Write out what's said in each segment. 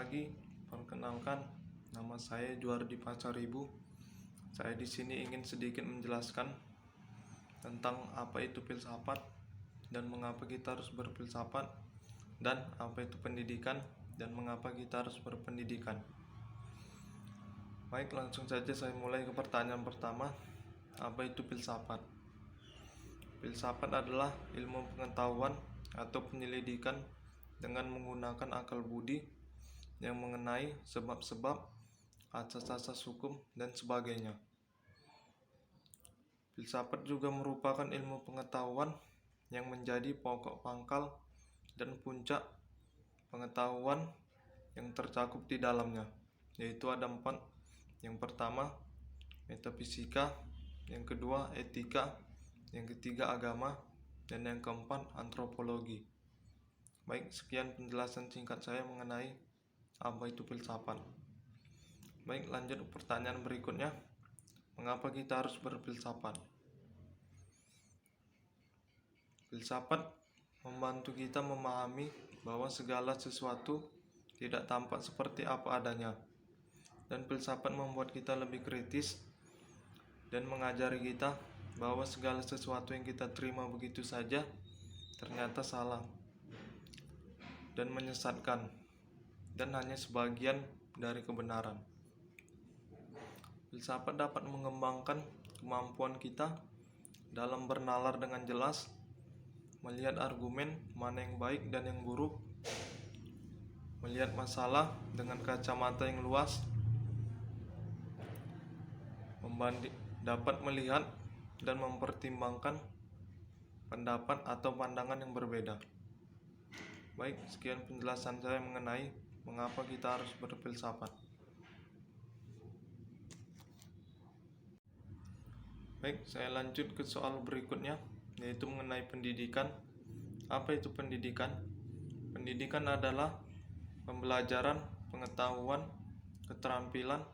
pagi. Perkenalkan, nama saya Juardi Pasaribu. Saya di sini ingin sedikit menjelaskan tentang apa itu filsafat dan mengapa kita harus berfilsafat, dan apa itu pendidikan dan mengapa kita harus berpendidikan. Baik, langsung saja saya mulai ke pertanyaan pertama. Apa itu filsafat? Filsafat adalah ilmu pengetahuan atau penyelidikan dengan menggunakan akal budi yang mengenai sebab-sebab, asas-asas hukum, dan sebagainya. Filsafat juga merupakan ilmu pengetahuan yang menjadi pokok pangkal dan puncak pengetahuan yang tercakup di dalamnya, yaitu ada 4. Yang pertama, metafisika, yang kedua, etika, yang ketiga, agama, dan yang keempat, antropologi. Baik, sekian penjelasan singkat saya mengenai apa itu filsafat. Baik, lanjut ke pertanyaan berikutnya. Mengapa kita harus berfilsafat? Filsafat membantu kita memahami bahwa segala sesuatu tidak tampak seperti apa adanya. Dan filsafat membuat kita lebih kritis dan mengajari kita bahwa segala sesuatu yang kita terima begitu saja ternyata salah dan menyesatkan, dan hanya sebagian dari kebenaran. Filsafat dapat mengembangkan kemampuan kita dalam bernalar dengan jelas, melihat argumen mana yang baik dan yang buruk, melihat masalah dengan kacamata yang luas, dapat melihat dan mempertimbangkan pendapat atau pandangan yang berbeda. Baik, sekian penjelasan saya mengenai mengapa kita harus berfilsafat. Baik, saya lanjut ke soal berikutnya, yaitu mengenai pendidikan. Apa itu pendidikan? Pendidikan adalah pembelajaran, pengetahuan, keterampilan,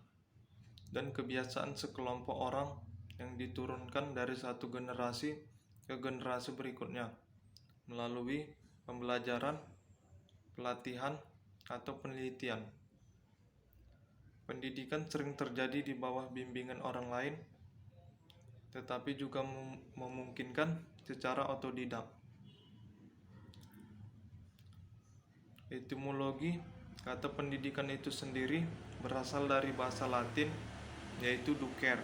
dan kebiasaan sekelompok orang yang diturunkan dari satu generasi ke generasi berikutnya melalui pembelajaran, pelatihan, atau penelitian. Pendidikan sering terjadi di bawah bimbingan orang lain, tetapi juga memungkinkan secara otodidak. Etimologi kata pendidikan itu sendiri berasal dari bahasa Latin, yaitu ducer,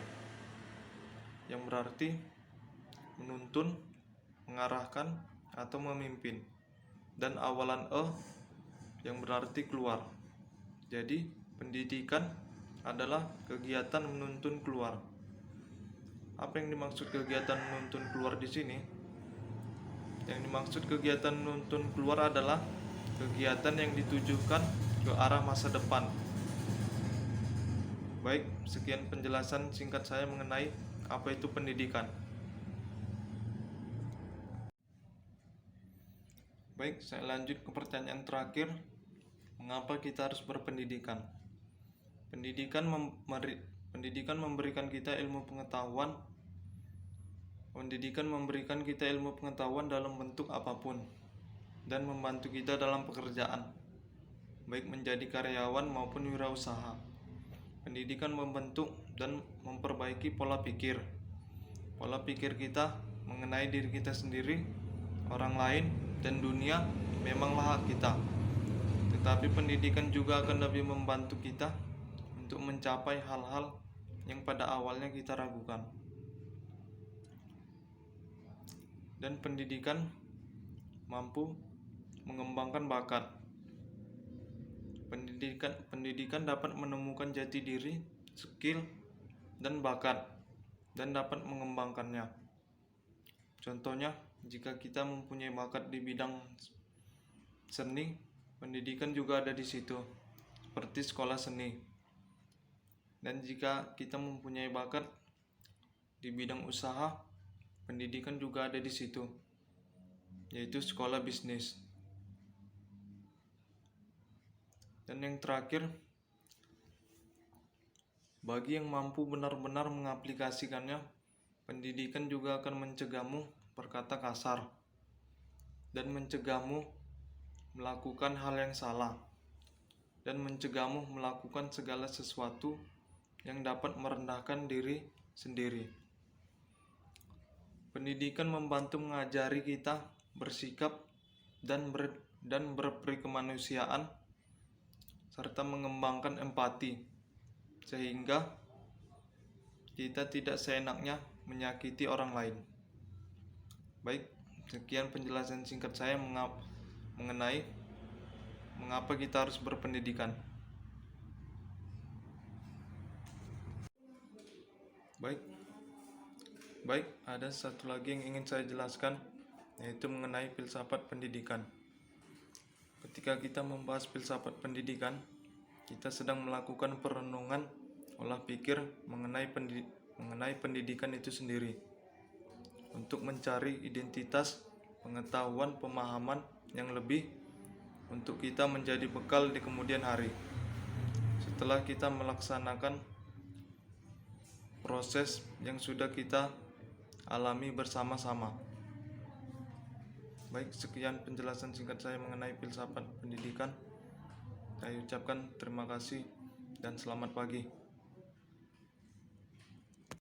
yang berarti menuntun, mengarahkan, atau memimpin, dan awalan yang berarti keluar. Jadi, pendidikan adalah kegiatan menuntun keluar. Apa yang dimaksud kegiatan menuntun keluar di sini? Yang dimaksud kegiatan menuntun keluar adalah kegiatan yang ditujukan ke arah masa depan. Baik, sekian penjelasan singkat saya mengenai apa itu pendidikan. Baik, saya lanjut ke pertanyaan terakhir. Mengapa kita harus berpendidikan? Pendidikan memberikan kita ilmu pengetahuan. Pendidikan memberikan kita ilmu pengetahuan dalam bentuk apapun dan membantu kita dalam pekerjaan, baik menjadi karyawan maupun wirausaha. Pendidikan membentuk dan memperbaiki pola pikir. Pola pikir kita mengenai diri kita sendiri, orang lain, dan dunia memanglah hak kita. Tetapi pendidikan juga akan lebih membantu kita untuk mencapai hal-hal yang pada awalnya kita ragukan. Dan pendidikan mampu mengembangkan bakat. Pendidikan dapat menemukan jati diri, skill, dan bakat, dan dapat mengembangkannya. Contohnya, jika kita mempunyai bakat di bidang seni, pendidikan juga ada di situ, seperti sekolah seni. Dan jika kita mempunyai bakat di bidang usaha, pendidikan juga ada di situ, yaitu sekolah bisnis. Dan yang terakhir, bagi yang mampu benar-benar mengaplikasikannya, pendidikan juga akan mencegahmu berkata kasar dan mencegahmu melakukan hal yang salah. dan mencegahmu melakukan segala sesuatu yang dapat merendahkan diri sendiri. Pendidikan membantu mengajari kita bersikap dan berperikemanusiaan serta mengembangkan empati, sehingga kita tidak seenaknya menyakiti orang lain. Baik, sekian penjelasan singkat saya mengenai mengapa kita harus berpendidikan. Baik, ada satu lagi yang ingin saya jelaskan, yaitu mengenai filsafat pendidikan. Ketika kita membahas filsafat pendidikan, kita sedang melakukan perenungan olah pikir mengenai pendidikan itu sendiri, untuk mencari identitas, pengetahuan, pemahaman yang lebih untuk kita menjadi bekal di kemudian hari. Setelah kita melaksanakan proses yang sudah kita alami bersama-sama. Baik, sekian penjelasan singkat saya mengenai filsafat pendidikan. Saya ucapkan terima kasih dan selamat pagi.